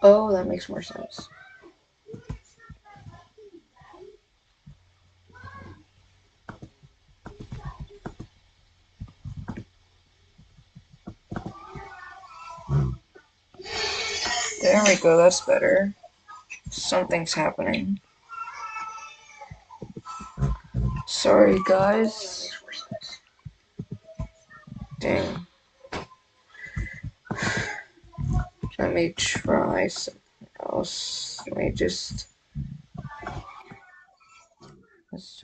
Oh, that makes more sense. There we go, that's better. Something's happening. Sorry, guys. Dang. Let me try something else. Let's just. Let's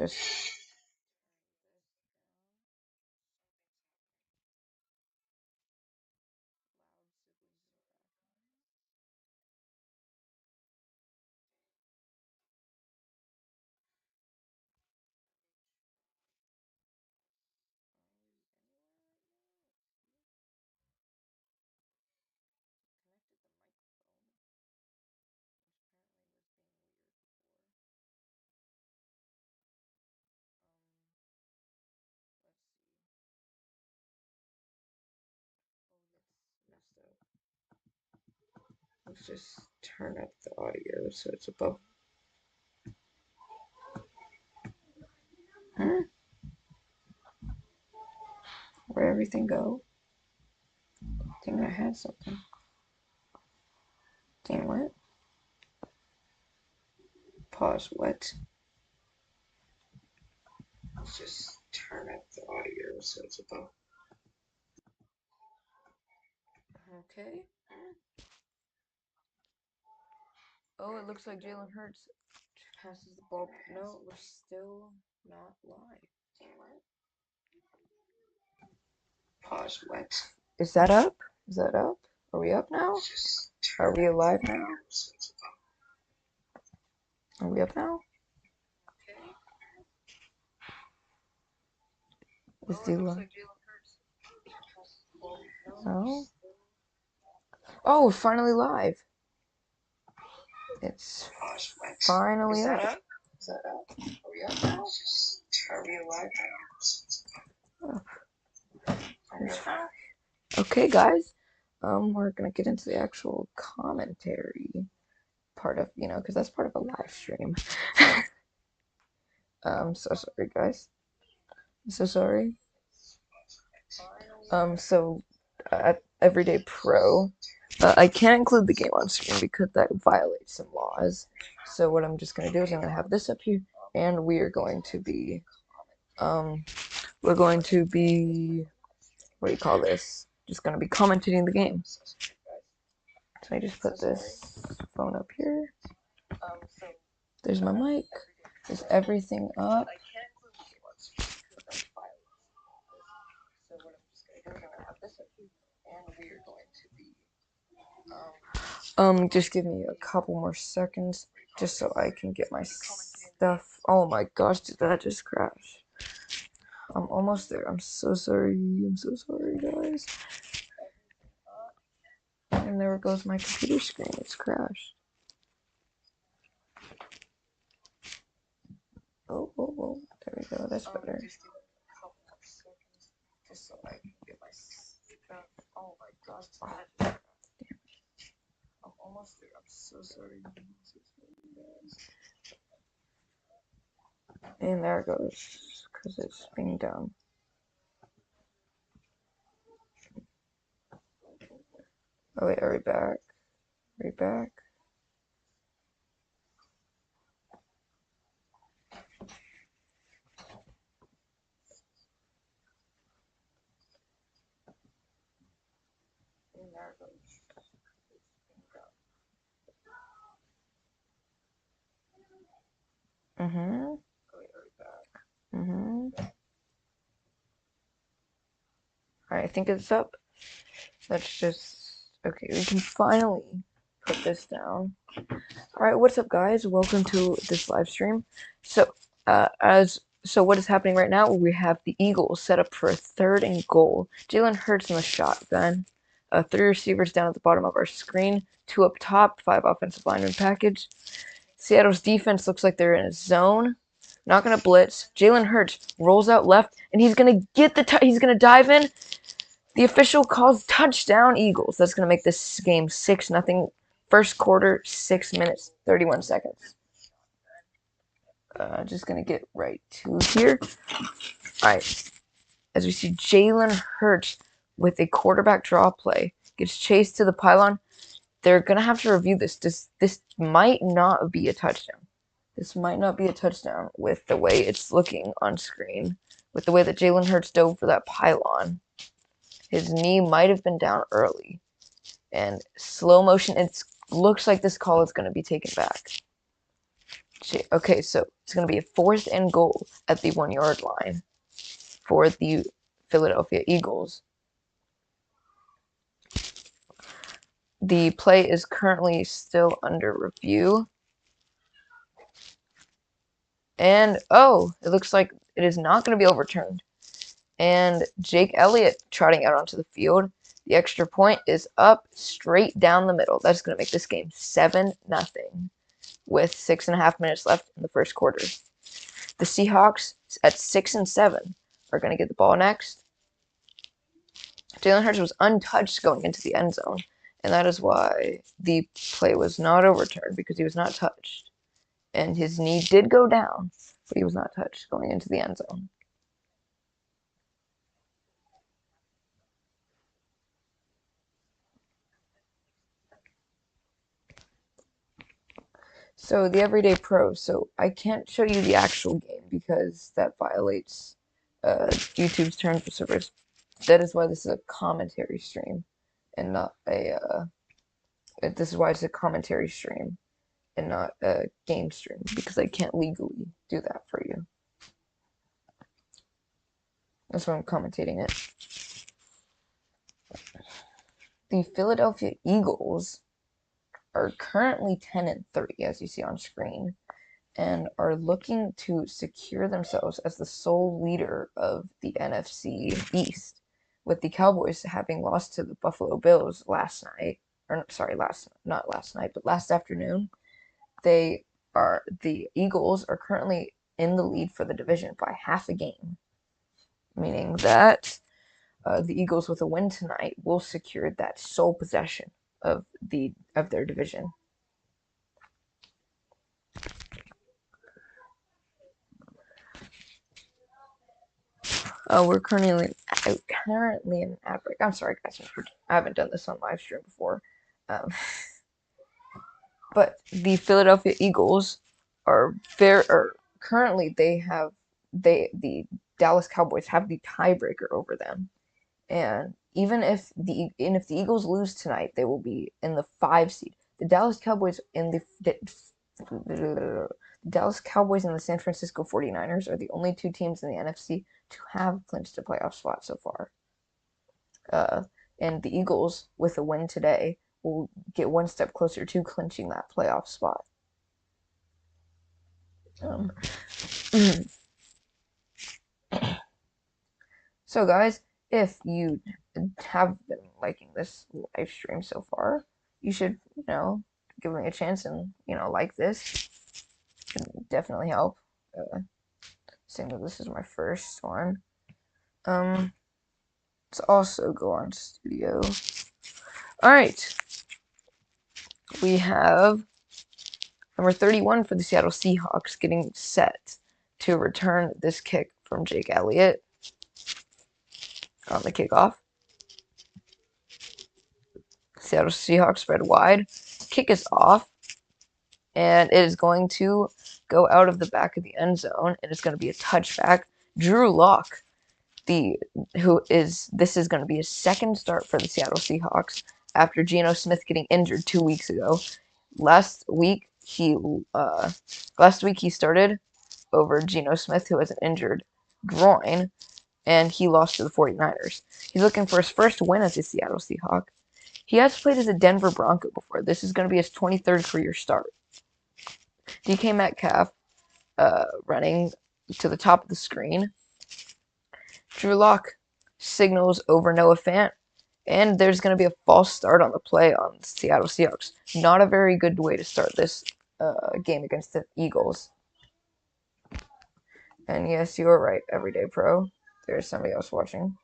just turn up the audio so it's above. Huh? Where'd everything go? I think I had something. Dang, what? Pause, what? Let's just turn up the audio so it's above. Okay. Oh, it looks like Jalen Hurts passes the ball. No, we're still not live. Dang, what? Pause, what? Is that up? Is that up? Are we up now? Are we alive now? Are we up now? Is the live? No. Oh, we're finally live. It's finally up. Is that up? Are we up now? Are we alive now? Okay, guys. We're gonna get into the actual commentary part of, because that's part of a live stream. So sorry, guys. I'm so sorry. So at Everyday Pro, I can't include the game on screen because that violates some laws. So what I'm just gonna do is I'm gonna have this up here, and we are going to be, we're going to be, what do you call this? Just gonna be commentating the game. So I just put this phone up here. There's my mic. Is everything up? Just give me a couple more seconds just so I can get my stuff. Oh my gosh, did that just crash? I'm almost there. I'm so sorry. I'm so sorry, guys. And there goes my computer screen. It's crashed. Oh, oh, oh. There we go. That's better. Just so I can get my stuff. Oh my gosh. Damn it. I'm almost there. I'm so sorry. And there it goes. Because it's being done. Oh wait, are we back? Are we back? And there it goes. Mm-hmm. Mm-hmm. Alright, I think it's up. Let's just... Okay, we can finally put this down. Alright, what's up, guys? Welcome to this live stream. So, so what is happening right now? We have the Eagles set up for a 3rd and goal. Jalen Hurts in the shotgun. 3 receivers down at the bottom of our screen. 2 up top. 5 offensive lineman package. Seattle's defense looks like they're in a zone. Not gonna blitz. Jalen Hurts rolls out left, and he's gonna get he's gonna dive in. The official calls touchdown Eagles. That's gonna make this game 6-0 First quarter, 6 minutes, 31 seconds. Just going to get right to here. All right. As we see Jalen Hurts with a quarterback draw play, gets chased to the pylon. They're going to have to review this. This might not be a touchdown. This might not be a touchdown with the way it's looking on screen. With the way that Jalen Hurts dove for that pylon. His knee might have been down early. And slow motion, it looks like this call is going to be taken back. Okay, so it's going to be a 4th and goal at the 1-yard line for the Philadelphia Eagles. The play is currently still under review. And, oh, it looks like it is not going to be overturned. And Jake Elliott trotting out onto the field. The extra point is up straight down the middle. That's going to make this game 7-0 with 6.5 minutes left in the first quarter. The Seahawks at 6-7 are going to get the ball next. Jalen Hurts was untouched going into the end zone, and that is why the play was not overturned, because he was not touched. And his knee did go down, but he was not touched going into the end zone. So the Everyday Pro, so I can't show you the actual game because that violates YouTube's terms of service. That is why this is a commentary stream and not a, this is why it's a commentary stream and not a game stream, because I can't legally do that for you. That's why I'm commentating it. The Philadelphia Eagles are currently 10-3, as you see on screen, and are looking to secure themselves as the sole leader of the NFC East, with the Cowboys having lost to the Buffalo Bills last night, or sorry, not last night, but last afternoon. The Eagles are currently in the lead for the division by half a game, meaning that the Eagles with a win tonight will secure that sole possession of their division. We're currently in an ad break. I'm sorry, guys. I haven't done this on live stream before. But the Philadelphia Eagles are currently the Dallas Cowboys have the tiebreaker over them, and if the Eagles lose tonight, they will be in the 5 seed. The Dallas Cowboys and the Dallas Cowboys and the San Francisco 49ers are the only 2 teams in the NFC to have clinched a playoff spot so far. And the Eagles, with a win today, will get one step closer to clinching that playoff spot. So, guys, if you have been liking this live stream so far, you should, give me a chance and, like this. It can definitely help. Seeing that this is my first one. Let's also go on studio. Alright. We have number 31 for the Seattle Seahawks getting set to return this kick from Jake Elliott on the kickoff. Seattle Seahawks spread wide. Kick is off. And it is going to go out of the back of the end zone. And it's going to be a touchback. Drew Lock, this is going to be his second start for the Seattle Seahawks after Geno Smith getting injured 2 weeks ago. Last week he started over Geno Smith, who has an injured groin, and he lost to the 49ers. He's looking for his first win as a Seattle Seahawk. He has played as a Denver Bronco before. This is going to be his 23rd career start. DK Metcalf running to the top of the screen. Drew Lock signals over Noah Fant. And there's going to be a false start on the play on the Seattle Seahawks. Not a very good way to start this game against the Eagles. And yes, you are right, Everyday Pro. There's somebody else watching.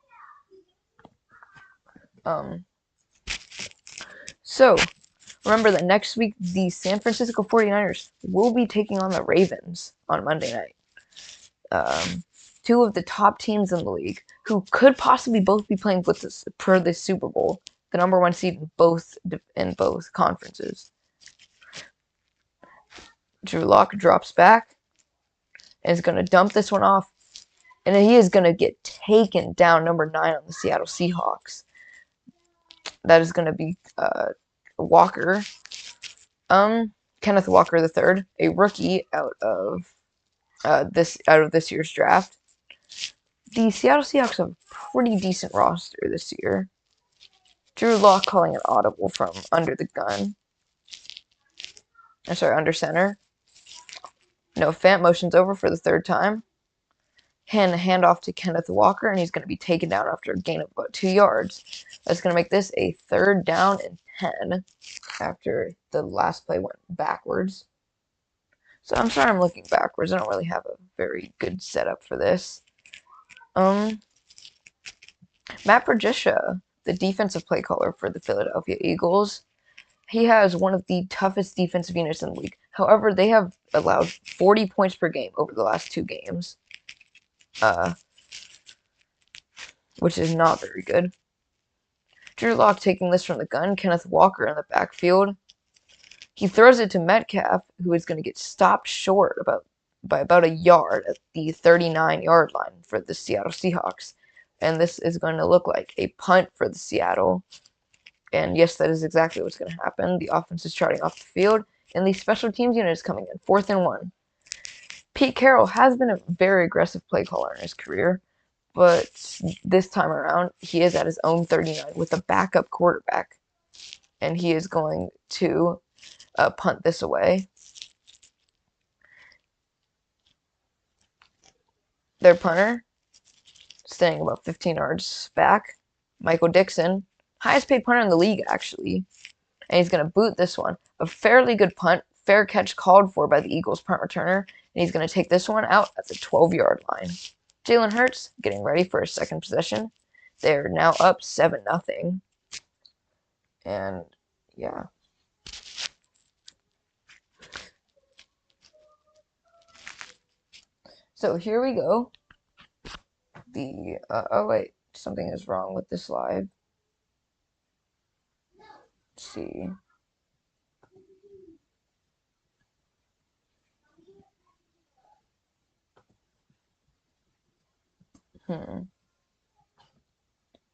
So, Remember that next week, the San Francisco 49ers will be taking on the Ravens on Monday night. Two of the top teams in the league who could possibly both be playing with this, per the Super Bowl, the number one seed in both conferences. Drew Lock drops back and is going to dump this one off, and he is going to get taken down, number 9 on the Seattle Seahawks. That is going to be Walker, Kenneth Walker III, a rookie out of this year's draft. The Seattle Seahawks have a pretty decent roster this year. Drew Lock calling an audible from under the gun. Under center. No Fant motions over for the third time. Hand off to Kenneth Walker, and he's going to be taken down after a gain of about 2 yards. That's going to make this a 3rd down and 10 after the last play went backwards. So I'm sorry I'm looking backwards. I don't really have a very good setup for this. Matt Patricia, the defensive play caller for the Philadelphia Eagles, he has one of the toughest defensive units in the league. However, they have allowed 40 points per game over the last 2 games, which is not very good. Drew Lock taking this from the gun. Kenneth Walker in the backfield. He throws it to Metcalf, who is going to get stopped short by about a yard at the 39-yard line for the Seattle Seahawks. And this is going to look like a punt for the Seattle. And yes, that is exactly what's going to happen. The offense is charting off the field, and the special teams unit is coming in. 4th and 1. Pete Carroll has been a very aggressive play caller in his career, but this time around, he is at his own 39 with a backup quarterback. And he is going to punt this away. Their punter, staying about 15 yards back, Michael Dixon, highest paid punter in the league, actually. And he's going to boot this one. A fairly good punt, fair catch called for by the Eagles punt returner. And he's going to take this one out at the 12-yard line. Jalen Hurts getting ready for his second possession. They're now up 7-0. And, yeah. So here we go. Oh wait, something is wrong with this live. Let's see.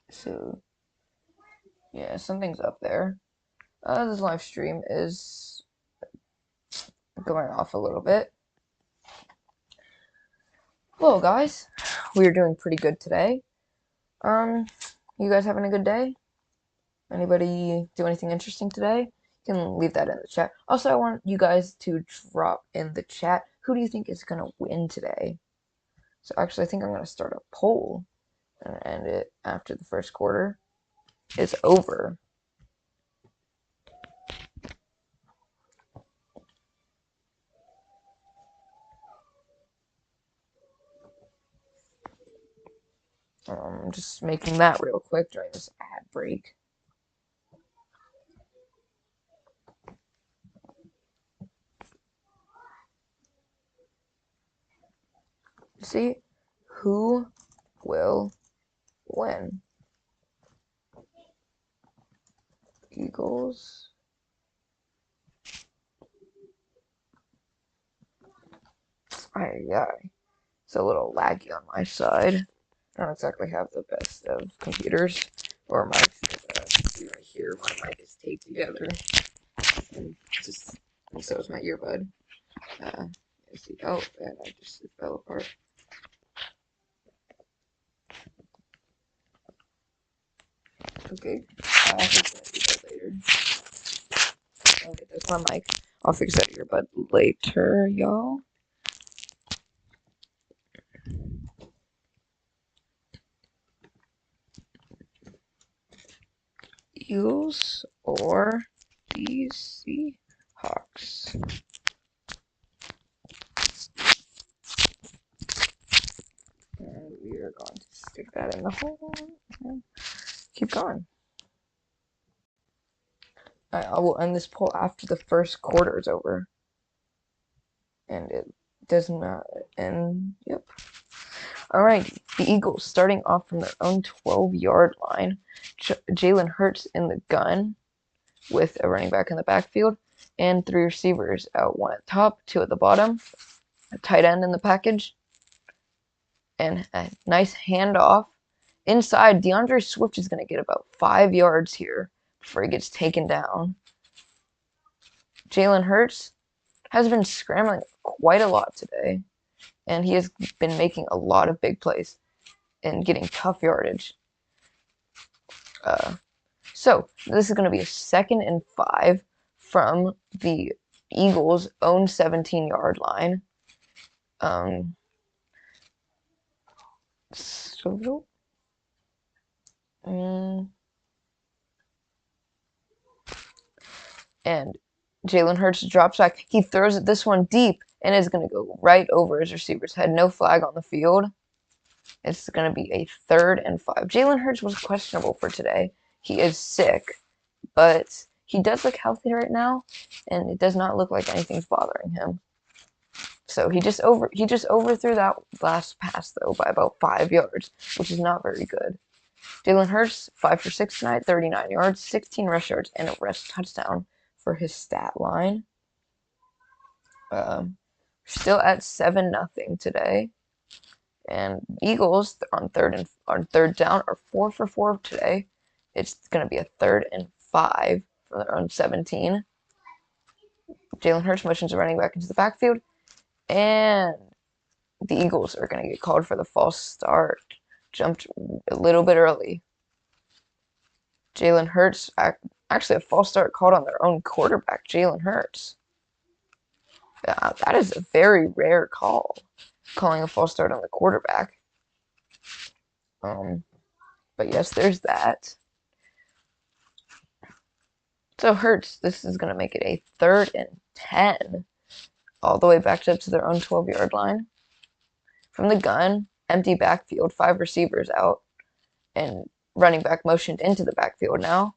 So, yeah, something's up there. This live stream is going off a little bit. Hello, guys. We're doing pretty good today. You guys having a good day? Anybody do anything interesting today? You can leave that in the chat. Also, I want you guys to drop in the chat, who do you think is going to win today? So actually, I think I'm going to start a poll and end it after the first quarter is over. I'm just making that real quick during this ad break. See who will win. Eagles. Yeah, it's a little laggy on my side. I don't exactly have the best of computers or mics. Right here, my mic is taped together, and so is my earbud. See, oh, and it fell apart. Okay, I'll fix that earbud later. Okay, that's my mic. I'll fix that earbud later, y'all. Eagles or the Seahawks? And we are going to stick that in the hole and keep going. I will end this poll after the first quarter is over. And it does not end. Yep. All right. The Eagles starting off from their own 12-yard line. Jalen Hurts in the gun with a running back in the backfield and three receivers out, one at top, two at the bottom, a tight end in the package, and a nice handoff. Inside, DeAndre Swift is going to get about 5 yards here before he gets taken down. Jalen Hurts has been scrambling quite a lot today, and he has been making a lot of big plays and getting tough yardage. So this is going to be a 2nd and 5 from the Eagles' own 17-yard line. So, and Jalen Hurts drops back. He throws it this one deep and is going to go right over his receiver's head. No flag on the field. It's going to be a 3rd and 5. Jalen Hurts was questionable for today. He is sick, but he does look healthy right now, and it does not look like anything's bothering him. So he just overthrew that last pass though by about 5 yards, which is not very good. Jalen Hurts 5 for 6 tonight, 39 yards, 16 rush yards, and a rush touchdown for his stat line. Still at 7-0 today. And Eagles on third down are 4 for 4 today. It's going to be a 3rd and 5 from their own 17. Jalen Hurts motions a running back into the backfield, and the Eagles are going to get called for the false start. Jumped a little bit early. Jalen Hurts, actually a false start called on their own quarterback, Jalen Hurts. That is a very rare call, calling a false start on the quarterback. But yes, there's that. So Hurts, this is going to make it a 3rd and 10, all the way back up to their own 12-yard line. From the gun, empty backfield, 5 receivers out, and running back motioned into the backfield now.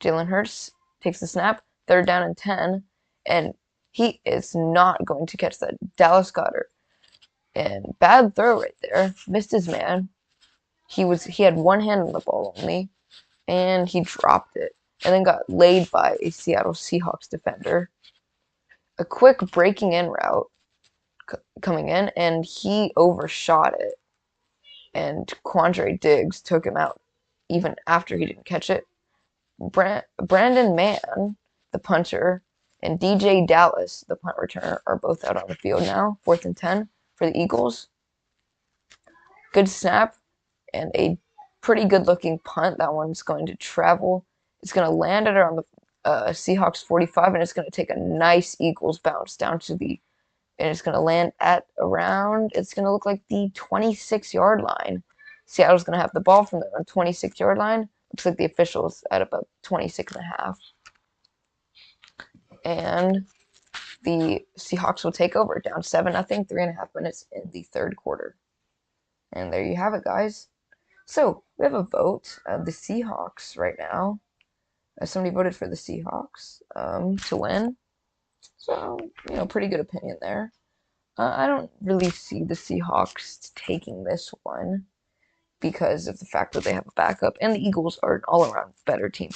Jalen Hurts takes the snap, 3rd down and 10, and he is not going to catch that. Dallas Goedert. And bad throw right there. Missed his man. He had one hand on the ball only, and he dropped it, and then got laid by a Seattle Seahawks defender. A quick breaking in route coming in, and he overshot it. And Quandre Diggs took him out even after he didn't catch it. Brandon Mann, the punter, and DJ Dallas, the punt returner, are both out on the field now. 4th and 10 for the Eagles. Good snap and a pretty good looking punt. That one's going to travel. It's going to land at around the Seahawks 45, and it's going to take a nice Eagles bounce down to and it's going to land at around, it's going to look like the 26-yard line. Seattle's going to have the ball from the 26-yard line. Looks like the officials at about 26 and a half. And the Seahawks will take over, down 7-0, 3.5 minutes in the 3rd quarter. And there you have it, guys. So we have a vote of the Seahawks right now. Somebody voted for the Seahawks to win. So, pretty good opinion there. I don't really see the Seahawks taking this one because of the fact that they have a backup, and the Eagles are an all-around better team.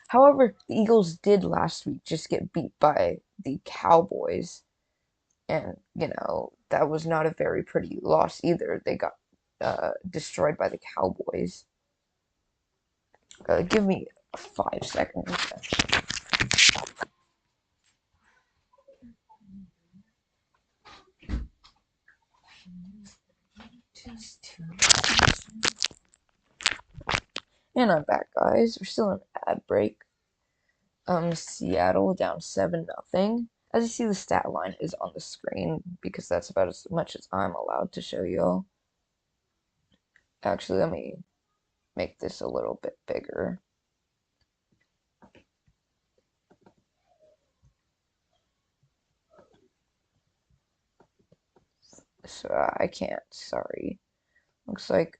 However, the Eagles did last week just get beat by the Cowboys, and, that was not a very pretty loss either. They got destroyed by the Cowboys. Give me 5 seconds. And I'm back, guys. We're still in ad break. Seattle down 7-0. As you see, the stat line is on the screen because that's about as much as I'm allowed to show y'all. Actually, let me make this a little bit bigger. So I can't, sorry. Looks like,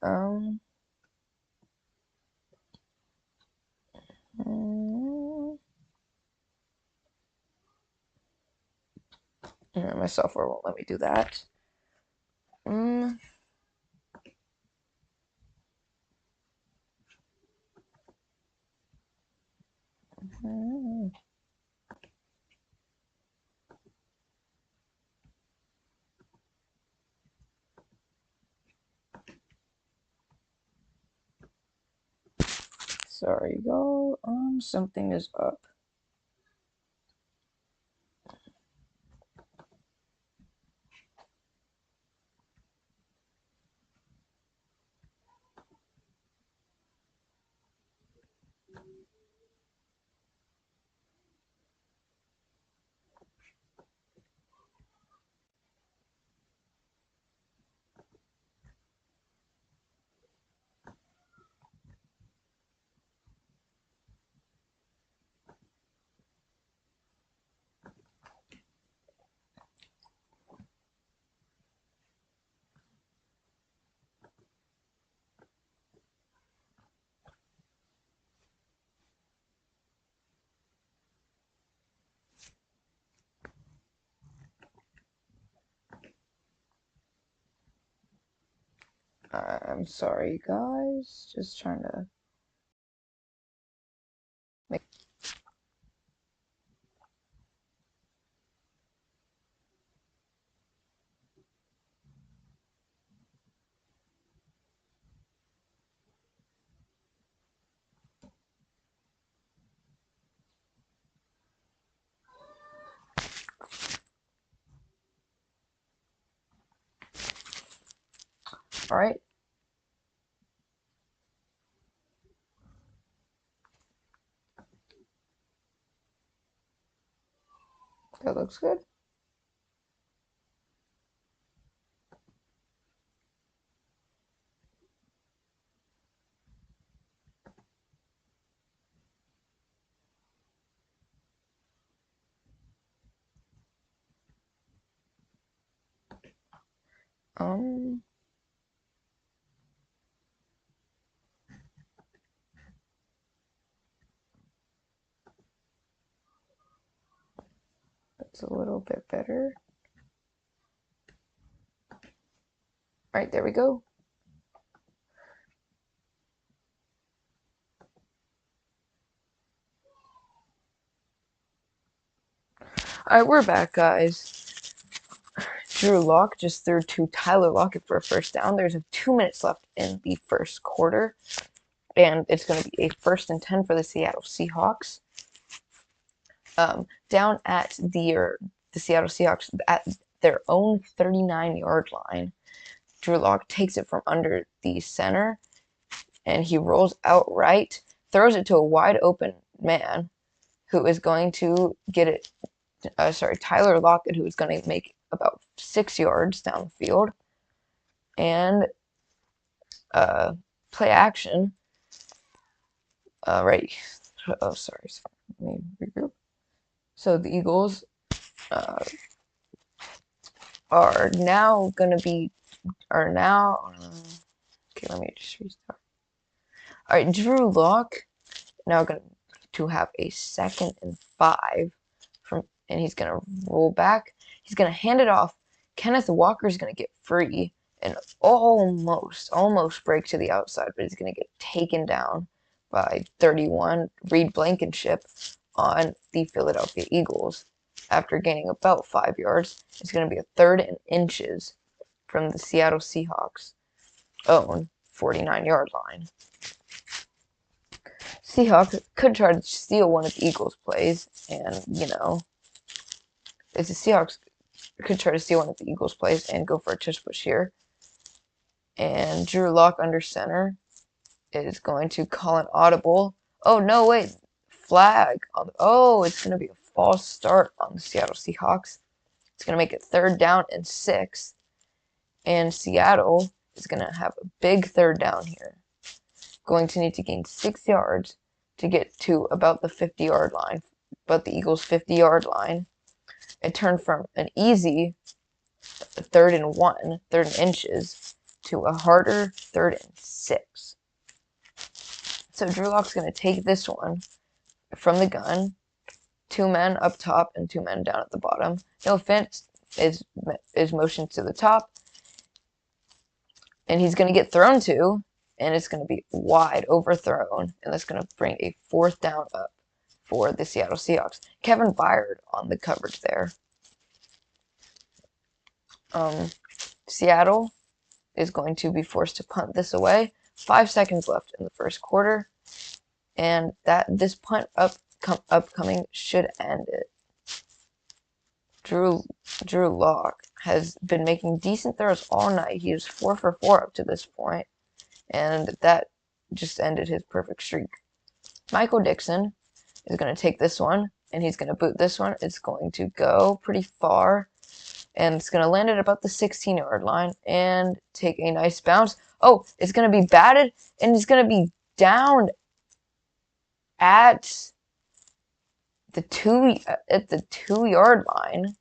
My software won't let me do that. Mm. Sorry, y'all. Something is up. I'm sorry, guys. Just trying to make. All right. That looks good. Um, that's a little bit better. All right, there we go. All right, we're back, guys. Drew Lock just threw to Tyler Lockett for a first down. There's 2 minutes left in the first quarter, and it's going to be a 1st and 10 for the Seattle Seahawks. Down at the Seattle Seahawks at their own 39-yard line. Drew Lock takes it from under the center, and he rolls out right, throws it to a wide open man who is going to get it. Tyler Lockett, who is going to make about 6 yards down the field. And play action. Right. Oh, sorry. Let me regroup. So the Eagles are now going to be, are now, okay, let me just restart. All right, Drew Lock now going to have a 2nd and 5 from, and he's going to roll back. He's going to hand it off. Kenneth Walker's going to get free and almost break to the outside, but he's going to get taken down by 31 Reed Blankenship on the Philadelphia Eagles. After gaining about 5 yards, it's going to be a 3rd and inches from the Seattle Seahawks' own 49-yard line. Seahawks could try to steal one of the Eagles' plays, and, you know, if the Seahawks could try to steal one of the Eagles' plays and go for a tush push here. And Drew Lock under center is going to call an audible. Oh, no, wait. Flag. Oh, it's going to be a false start on the Seattle Seahawks. It's going to make it 3rd down and 6. And Seattle is going to have a big 3rd down here. Going to need to gain 6 yards to get to about the 50-yard line. But the Eagles' 50-yard line. It turned from an easy 3rd and 1, 3rd and inches, to a harder 3rd and 6. So Drew Lock's going to take this one from the gun. 2 men up top and 2 men down at the bottom. No offense is motioned to the top, and he's going to get thrown to, and it's going to be wide overthrown, and that's going to bring a 4th down up for the Seattle Seahawks. Kevin Byard on the coverage there. Seattle is going to be forced to punt this away. 5 seconds left in the first quarter, and this punt upcoming should end it. Drew Lock has been making decent throws all night. He is 4 for 4 up to this point, and that just ended his perfect streak. Michael Dixon is going to take this one, and he's going to boot this one. It's going to go pretty far, and it's going to land at about the 16-yard line and take a nice bounce. Oh, it's going to be batted, and it's going to be down at the 2-yard line.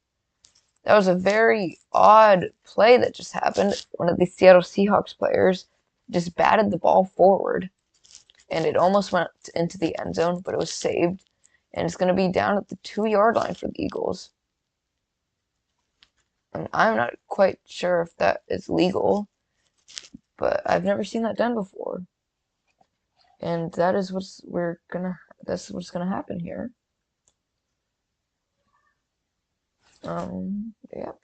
That was a very odd play that just happened. One of the Seattle Seahawks players just batted the ball forward, and it almost went into the end zone, but it was saved, and it's going to be down at the 2-yard line for the Eagles. And I'm not quite sure if that is legal, but I've never seen that done before. And that's what's gonna happen here. Yep.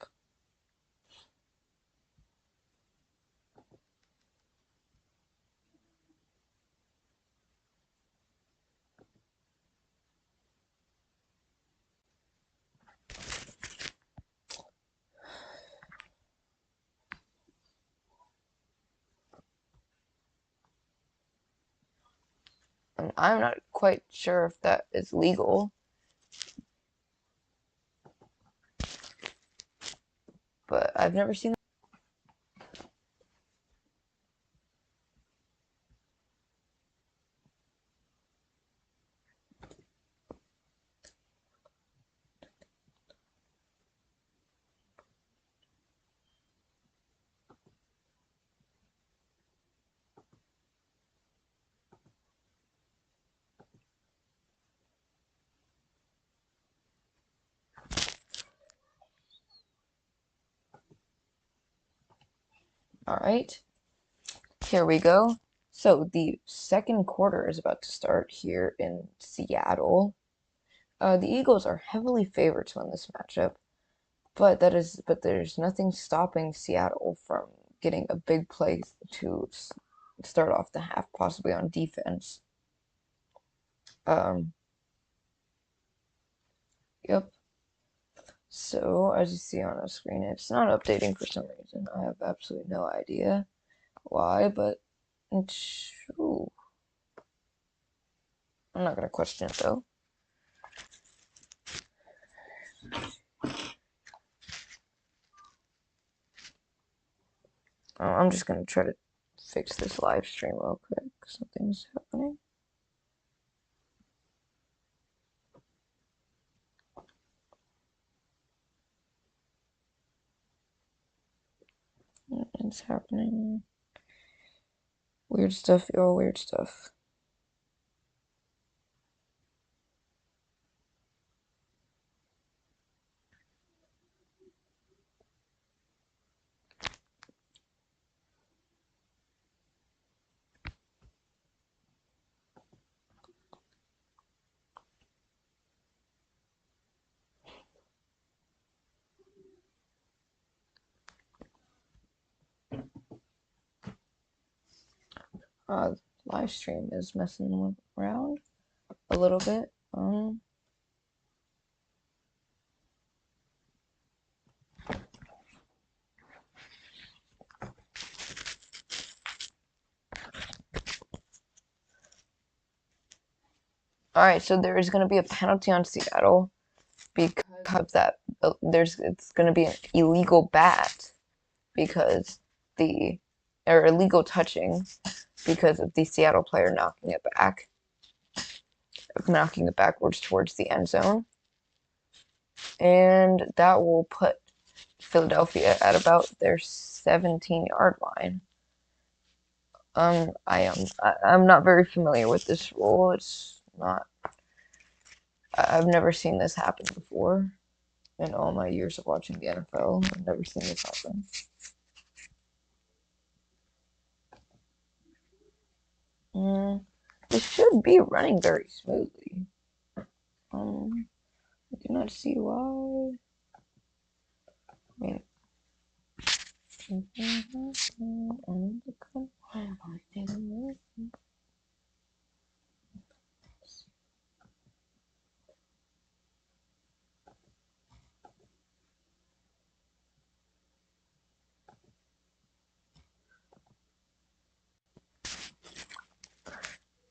And I'm not quite sure if that is legal, but I've never seen that. All right, here we go. So the second quarter is about to start here in Seattle. The Eagles are heavily favored to win this matchup, but there's nothing stopping Seattle from getting a big play to start off the half, possibly on defense. Yep. So as you see on the screen, it's not updating for some reason. I have absolutely no idea why, but it's true. I'm not gonna question it though. I'm just gonna try to fix this live stream real quick. Something's happening. It's happening. Weird stuff, yo, weird stuff. Live stream is messing around a little bit. All right, so there is going to be a penalty on Seattle because of that. It's going to be an illegal bat because or illegal touching because of the Seattle player knocking it backwards towards the end zone, and that will put Philadelphia at about their 17-yard line. I'm not very familiar with this rule. It's not. I've never seen this happen before. in all my years of watching the NFL. I've never seen this happen. Mm, this should be running very smoothly. I do not see why. I mean,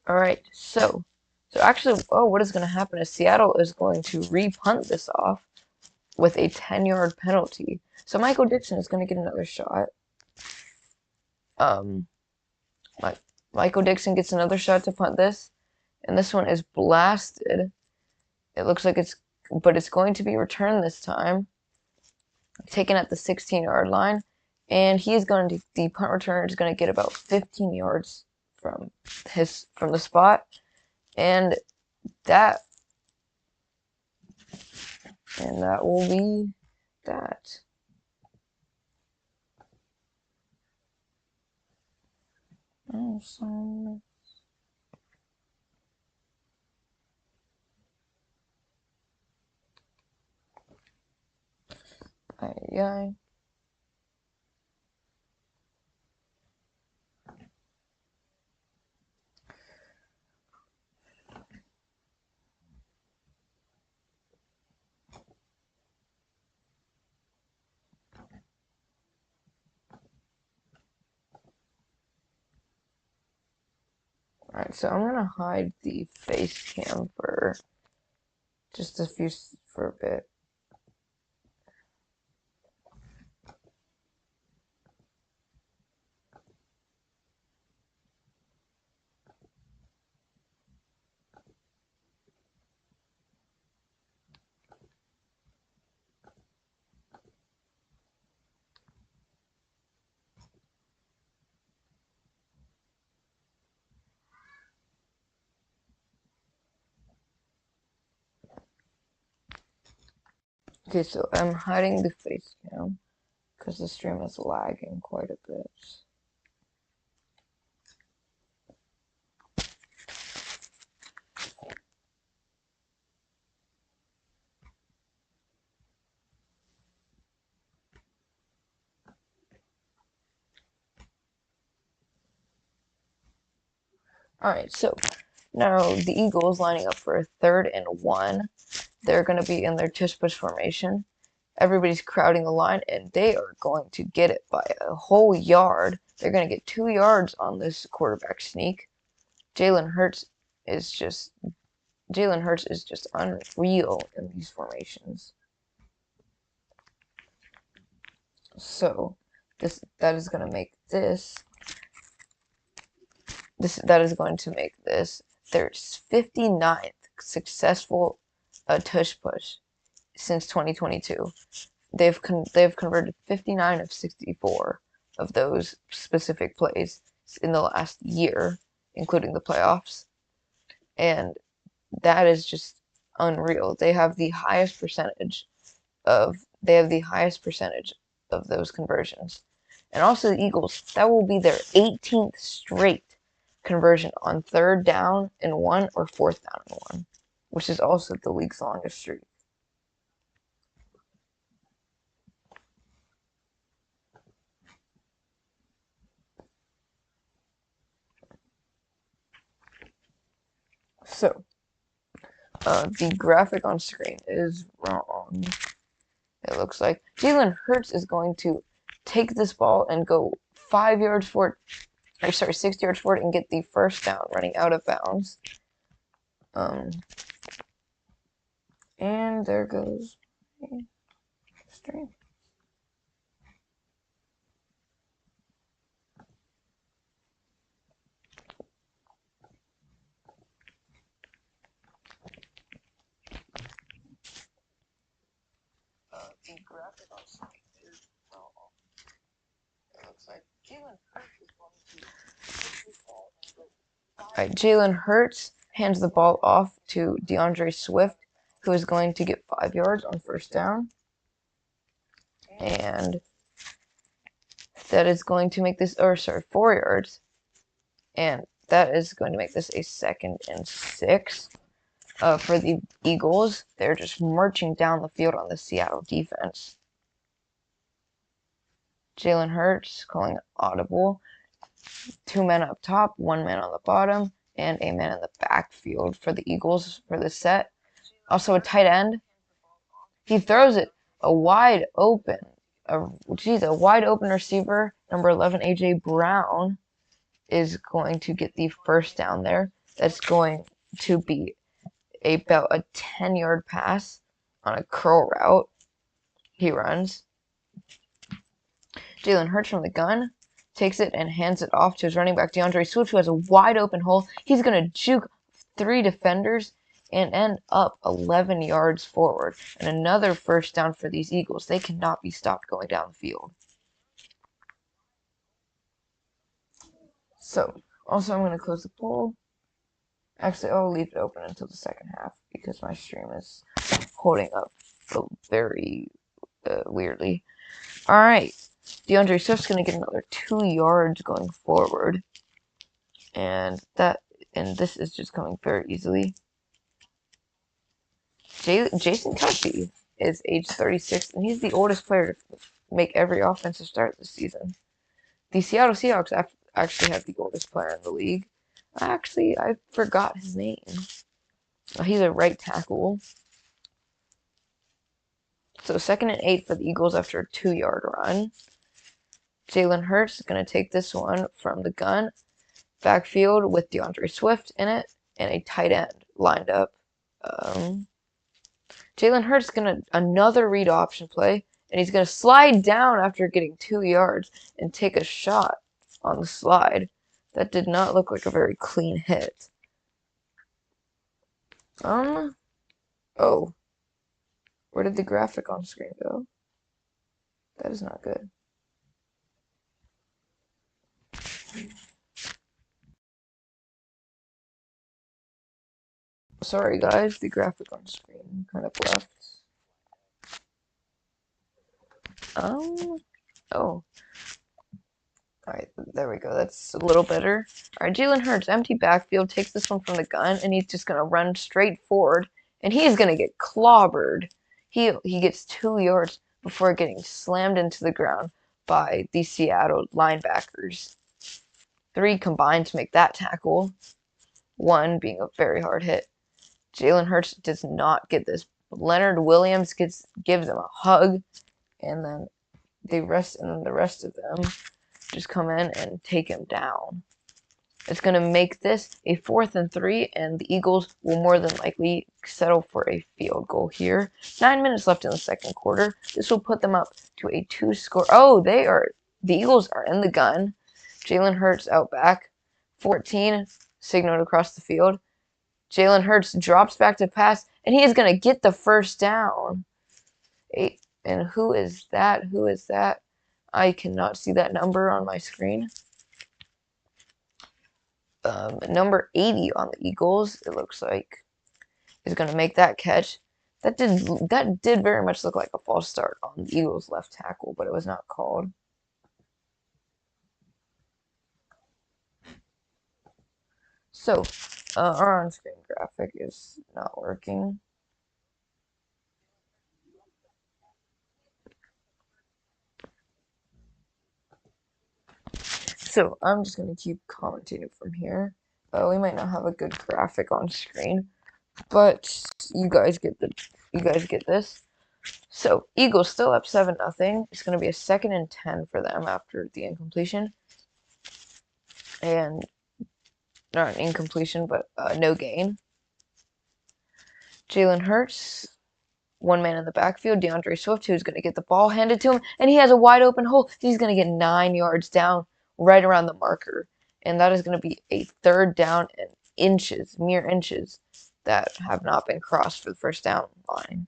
all right, so actually, oh, what is going to happen is Seattle is going to re-punt this off with a 10-yard penalty. So Michael Dixon is going to get another shot. Um, Michael Dixon gets another shot to punt this, and this one is blasted. It looks like but it's going to be returned this time, taken at the 16-yard line, and the punt returner is going to get about 15 yards from the spot, and that that will be that. Awesome. Yeah. Alright, so I'm gonna hide the face cam for just for a bit. Okay, so I'm hiding the face cam because the stream is lagging quite a bit. Alright, so now the Eagles lining up for a 3rd and 1. They're going to be in their tush push formation. Everybody's crowding the line, and they are going to get it by a whole yard. They're going to get 2 yards on this quarterback sneak. Jalen Hurts is just unreal in these formations. So that is going to make this their 59th successful tush push since 2022. They've converted 59 of 64 of those specific plays in the last year, including the playoffs, and that is just unreal. They have the highest percentage of those conversions. And also the Eagles, that will be their 18th straight conversion on 3rd down and 1 or 4th down and 1, which is also the league's longest streak. So, the graphic on screen is wrong. It looks like Jalen Hurts is going to take this ball and go 5 yards forward, 6 yards forward, and get the first down running out of bounds. And there goes my stream. The graphic on screen is wrong. It looks like Jalen Hurts is going to take this ball and go. Alright, Jalen Hurts hands the ball off to DeAndre Swift, who is going to get 5 yards on 1st down. And that is going to make this, or sorry, 4 yards. And that is going to make this a 2nd and 6 for the Eagles. They're just marching down the field on the Seattle defense. Jalen Hurts calling audible. 2 men up top, 1 man on the bottom, and a man in the backfield for the Eagles for the set. Also a tight end. He throws it a wide open, a wide open receiver. Number 11, AJ Brown, is going to get the first down there. That's going to be about a 10-yard pass on a curl route. He runs. Jalen Hurts from the gun takes it and hands it off to his running back, DeAndre Swift, who has a wide open hole. He's going to juke 3 defenders and end up 11 yards forward. And another first down for these Eagles. They cannot be stopped going down the field. So, also I'm going to close the poll. Actually, I'll leave it open until the second half because my stream is holding up very weirdly. All right, DeAndre Swift's going to get another 2 yards going forward, and this is just coming very easily. Jason Kelce is age 36, and he's the oldest player to make every offensive start this season. The Seattle Seahawks actually have the oldest player in the league. Actually, I forgot his name. He's a right tackle. So 2nd and 8 for the Eagles after a 2-yard run. Jalen Hurts is going to take this one from the gun. Backfield with DeAndre Swift in it and a tight end lined up. Jalen Hurts is going to another read option play, and he's going to slide down after getting 2 yards and take a shot on the slide. That did not look like a very clean hit. Oh. Where did the graphic on screen go? That is not good. Sorry guys, the graphic on screen kind of left. Oh. Alright, there we go. That's a little better. Alright, Jalen Hurts, empty backfield, takes this one from the gun, and he's just going to run straight forward, and he is going to get clobbered. He gets 2 yards before getting slammed into the ground by the Seattle linebackers. 3 combined to make that tackle, 1 being a very hard hit. Jalen Hurts does not get this. Leonard Williams gives him a hug, and then the rest of them just come in and take him down. It's going to make this a 4th and 3, and the Eagles will more than likely settle for a field goal here. 9 minutes left in the second quarter. This will put them up to a 2-score. Oh, the Eagles are in the gun. Jalen Hurts out back. 14 signaled across the field. Jalen Hurts drops back to pass, and he is going to get the first down. 8. And who is that? Who is that? I cannot see that number on my screen. Number 80 on the Eagles, it looks like, is going to make that catch. That did very much look like a false start on the Eagles' left tackle, but it was not called. So, our on-screen graphic is not working. So, I'm just going to keep commenting it from here. We might not have a good graphic on screen, but you guys get this. So, Eagles still up 7-0. It's going to be a 2nd and 10 for them after the incompletion. And not an incompletion, but no gain. Jalen Hurts, 1 man in the backfield, DeAndre Swift, who's going to get the ball handed to him, and he has a wide open hole. He's going to get 9 yards down right around the marker, and that is going to be a 3rd down and mere inches, that have not been crossed for the first down line.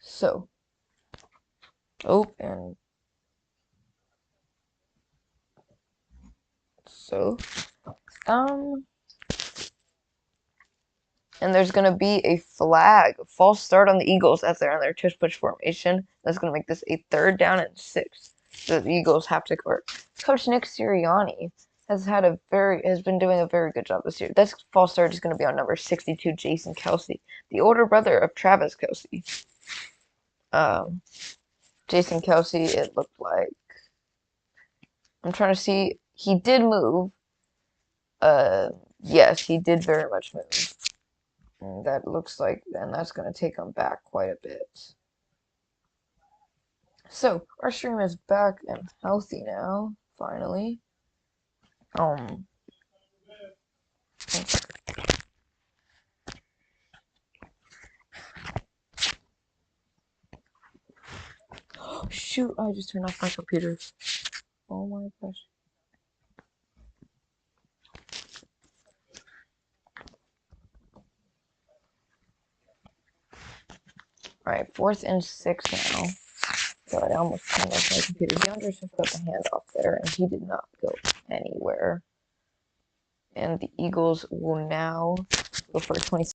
So, and there's going to be a flag, a false start on the Eagles as they're in their tush push formation. That's going to make this a 3rd down and 6. So the Eagles have to court. Coach Nick Sirianni has been doing a very good job this year. This false start is going to be on number 62, Jason Kelce, the older brother of Travis Kelce. Jason Kelce, it looked like. I'm trying to see. He did move. Yes, he did very much move. And that looks like, and that's going to take him back quite a bit. So, our stream is back and healthy now, finally. Shoot, I just turned off my computer. Oh my gosh. Alright, 4th and 6 now. Sorry, I almost turned off my computer. DeAndre Swift got the handoff there, and he did not go anywhere. And the Eagles will now go for a 26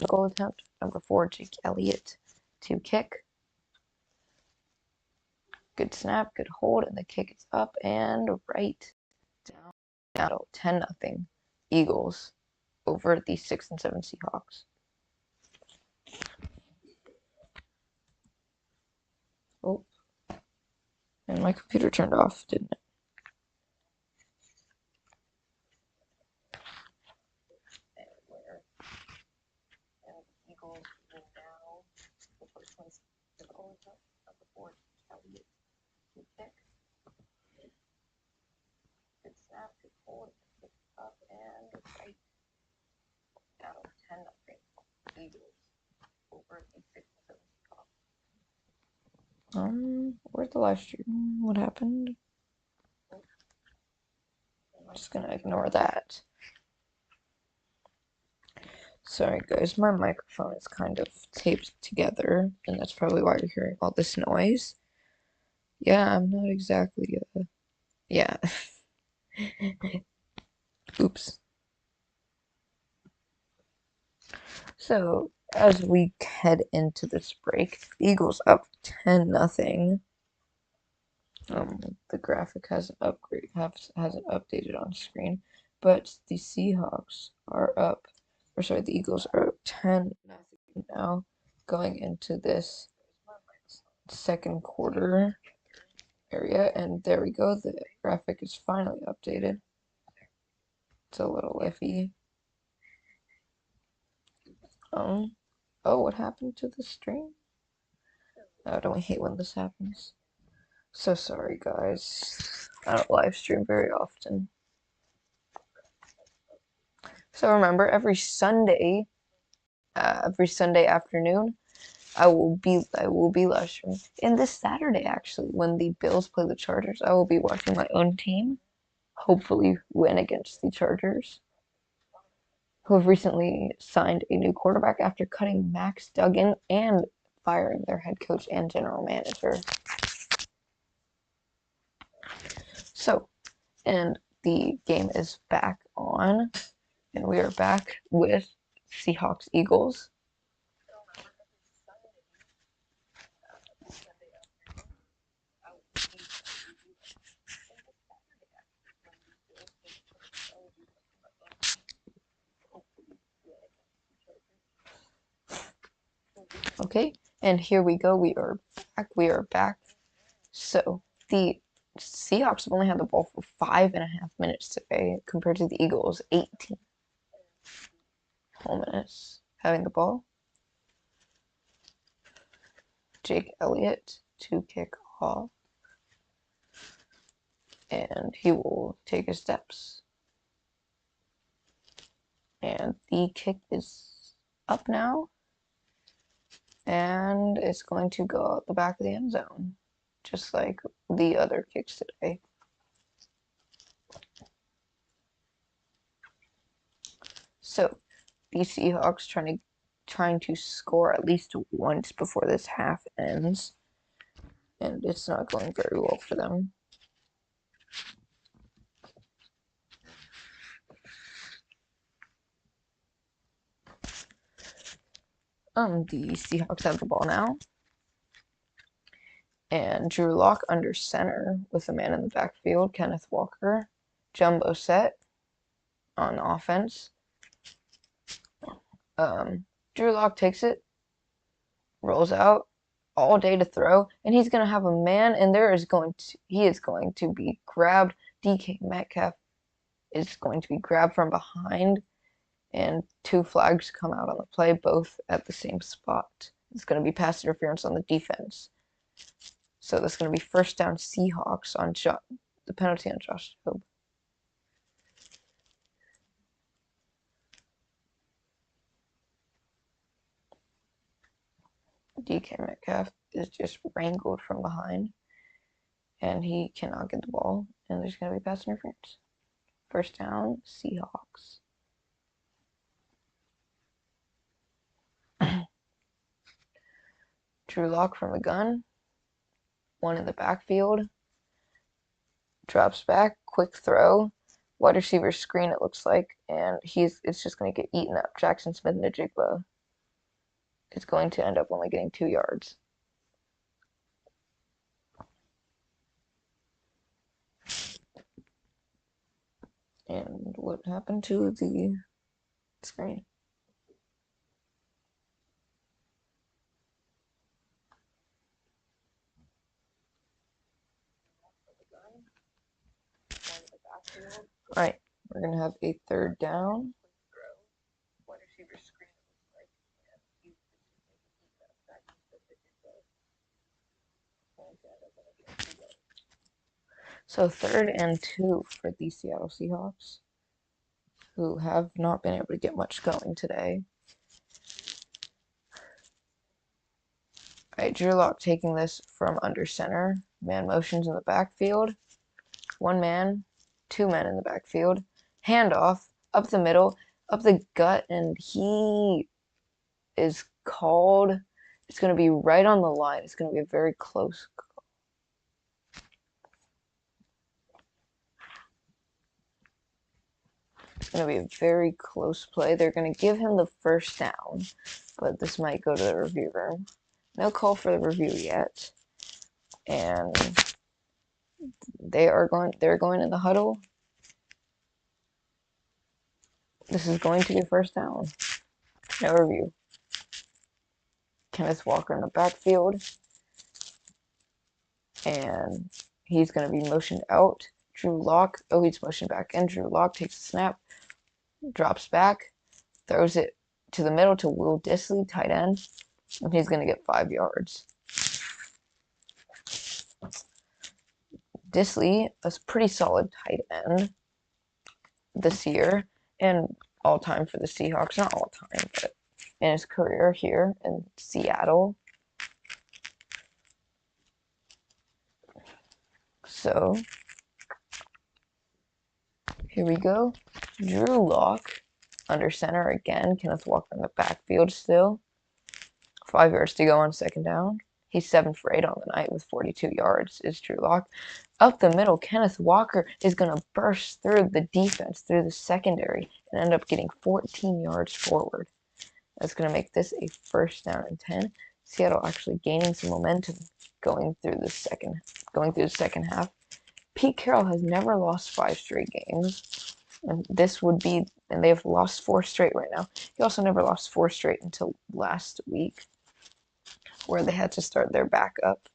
goal attempt. Number 4, Jake Elliott to kick. Good snap, good hold, and the kick is up and right down. Now 10-0 Eagles over the 6 and 7 Seahawks. Oh, and my computer turned off, didn't it? And the Eagles will now go for a 26 goal attempt. Number 4, Elliott to kick. Good snap, good hold, kick up and right down 10-0 Eagles over the 6 and 7 Seahawks. Where's the live stream? What happened? I'm just gonna ignore that. Sorry guys, my microphone is kind of taped together, and that's probably why you're hearing all this noise. Yeah, I'm not exactly, yeah. Oops. So, as we head into this break, the Eagles up 10-0. The graphic hasn't updated on screen, but the Seahawks are up, or sorry, the Eagles are up 10-0 now, going into this 2nd quarter area, and there we go. The graphic is finally updated. It's a little iffy. Oh, what happened to the stream? Oh, don't we hate when this happens? So sorry, guys. I don't live stream very often. So remember, every Sunday afternoon, I will be live streaming. And this Saturday, actually, when the Bills play the Chargers, I will be watching my own team hopefully win against the Chargers, who have recently signed a new quarterback after cutting Max Duggan and firing their head coach and general manager. So, and the game is back on, and we are back with Seahawks Eagles. Okay, and here we go. We are back. We are back. So the Seahawks have only had the ball for 5.5 minutes today, compared to the Eagles 18 whole minutes having the ball. Jake Elliott to kick off, and he will take his steps. And the kick is up now, and it's going to go out the back of the end zone, just like the other kicks today. So the Seahawks trying to score at least once before this half ends, and it's not going very well for them. The Seahawks have the ball now, And Drew Lock under center with a man in the backfield, Kenneth Walker. Jumbo set on offense. Drew Lock takes it, rolls out, all day to throw, and he's going to have a man, and he is going to be grabbed. DK Metcalf is going to be grabbed from behind, and 2 flags come out on the play, both at the same spot. It's going to be pass interference on the defense. So that's going to be first down Seahawks on the penalty on Josh Jobe. DK Metcalf is just wrangled from behind, and he cannot get the ball, and there's going to be pass interference. First down, Seahawks. Drew Lock from a gun, one in the backfield, drops back, quick throw, wide receiver screen it looks like, and it's just going to get eaten up. Jackson Smith-Njigba is going to end up only getting 2 yards. And what happened to the screen? All right, we're going to have a third down. So 3rd and 2 for the Seattle Seahawks, who have not been able to get much going today. All right, Drew Lock taking this from under center. Man motions in the backfield. 1 man, 2 men in the backfield. Handoff, up the middle, up the gut, and he is called. It's going to be right on the line. It's going to be a very close call. It's going to be a very close play. They're going to give him the first down, but this might go to the review room. No call for the review yet. And they're going in the huddle. This is going to be first down. No review. Kenneth Walker in the backfield. And he's going to be motioned out. Drew Lock, he's motioned back in. Drew Lock takes a snap, drops back, throws it to the middle to Will Dissly, tight end, and he's going to get 5 yards. Dissly, a pretty solid tight end this year, and all time for the Seahawks. Not all time, but in his career here in Seattle. So, here we go. Drew Lock under center again. Kenneth Walker in the backfield still. 5 yards to go on second down. He's 7 for 8 on the night with 42 yards, is Drew Lock. Up the middle, Kenneth Walker is going to burst through the defense, through the secondary, and end up getting 14 yards forward. That's going to make this a first down and 10. Seattle actually gaining some momentum going through the second half. Pete Carroll has never lost 5 straight games, and they have lost 4 straight right now. He also never lost 4 straight until last week, where they had to start their backup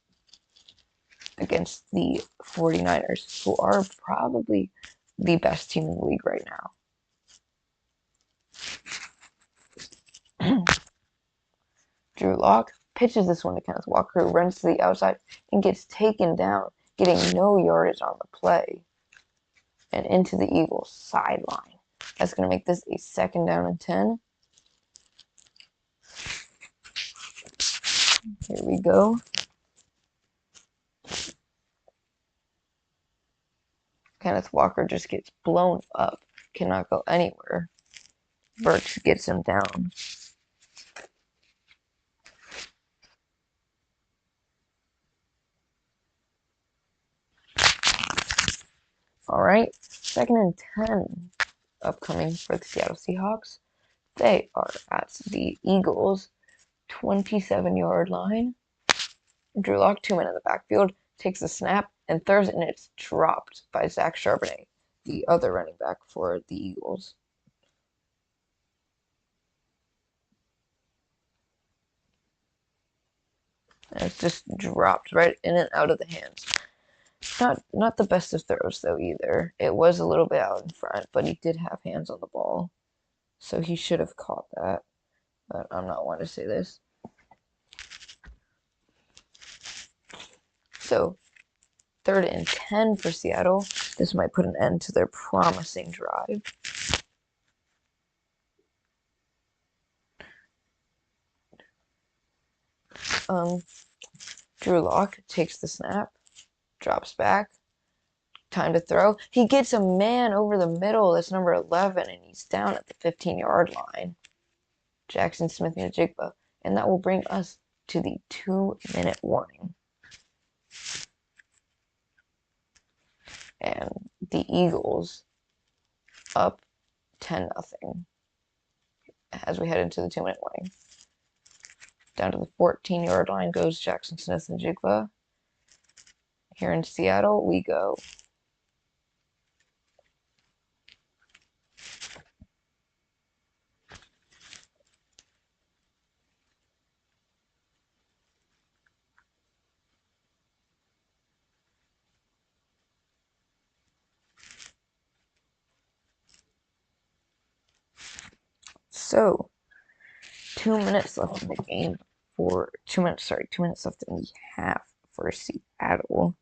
against the 49ers, who are probably the best team in the league right now. Drew Lock pitches this one to Kenneth Walker, who runs to the outside and gets taken down, getting no yardage on the play, and into the Eagles' sideline. That's going to make this a second down and 10. Here we go. Kenneth Walker just gets blown up, cannot go anywhere. Burks gets him down. All right, second and 10 upcoming for the Seattle Seahawks. They are at the Eagles' 27-yard line. Drew Lock, 2 men in the backfield, takes the snap and throws it, and it's dropped by Zach Charbonnet, the other running back for the Eagles. And it's just dropped right in and out of the hands. Not the best of throws though either. It was a little bit out in front, but he did have hands on the ball, so he should have caught that. But I'm not one to say this. So 3rd and 10 for Seattle. This might put an end to their promising drive. Drew Lock takes the snap, drops back, time to throw. He gets a man over the middle. That's number 11, and he's down at the 15-yard line. Jackson Smith-Njigba, and that will bring us to the 2-minute warning. And the Eagles up 10-0 as we head into the 2-minute warning. Down to the 14-yard line goes Jackson Smith-Njigba. Here in Seattle, we go. So, 2 minutes left in the game for 2 minutes. Sorry, 2 minutes left in the half for Seattle.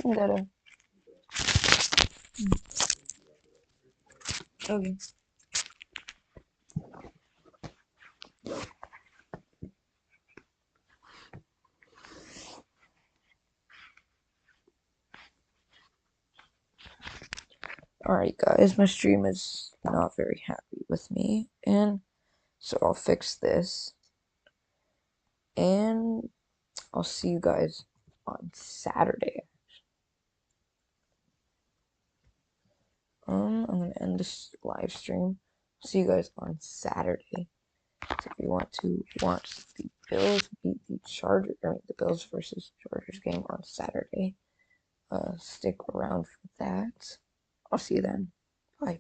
Okay. Alright, guys, my stream is not very happy with me, and so I'll fix this, and I'll see you guys on Saturday. I'm gonna end this live stream. See you guys on Saturday. So if you want to watch the Bills beat the Chargers, the Bills versus Chargers game on Saturday, stick around for that. I'll see you then. Bye.